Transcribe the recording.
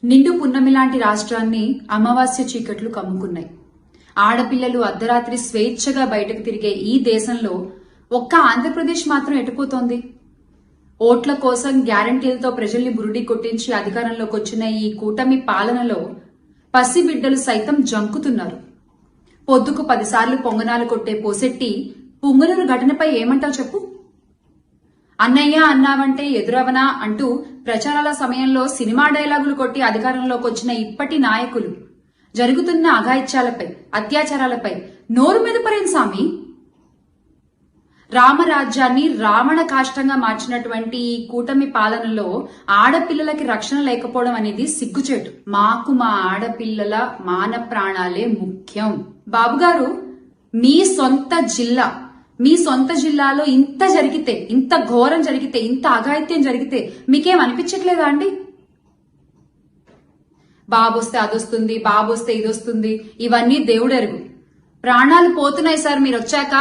నిండు పున్నమి లాంటి రాష్ట్రాన్ని అమావాస్య చీకట్లు కమ్ముకున్నాయి. ఆడపిల్లలు అర్ధరాత్రి స్వేచ్ఛగా బయటకు తిరిగే ఈ దేశంలో ఒక్క ఆంధ్రప్రదేశ్ మాత్రం ఎటుపోతోంది. ఓట్ల కోసం గ్యారంటీలతో ప్రజల్ని బురుడి కొట్టించి అధికారంలోకి వచ్చిన ఈ కూటమి పాలనలో పసిబిడ్డలు సైతం జంకుతున్నారు. పొద్దుకు 10 సార్లు పొంగనాలు కొట్టే పోసెట్టి పుంగనూరు ఘటనపై ఏమంటావు చెప్పు. అన్నయ్య అన్నావంటే ఎదురవనా అంటూ ప్రచారాల సమయంలో సినిమా డైలాగులు కొట్టి అధికారంలోకి వచ్చిన ఇప్పటి నాయకులు జరుగుతున్న అఘాయిత్యాలపై, అత్యాచారాలపై నోరు మెదపరేం సామి. రామరాజ్యాన్ని రావణ కాష్టంగా మార్చినటువంటి ఈ కూటమి పాలనలో ఆడపిల్లలకి రక్షణ లేకపోవడం అనేది సిగ్గుచేటు. మాకు మా ఆడపిల్లల మాన ప్రాణాలే ముఖ్యం. బాబుగారు, మీ సొంత జిల్లాలో ఇంత జరిగితే, ఇంత ఘోరం జరిగితే, ఇంత అఘాయిత్యం జరిగితే మీకేం అనిపించట్లేదా అండి? బాబొస్తే అదొస్తుంది, బాబొస్తే ఇదొస్తుంది, ఇవన్నీ దేవుడెరుగు. ప్రాణాలు పోతున్నాయి సార్ మీరు వచ్చాక.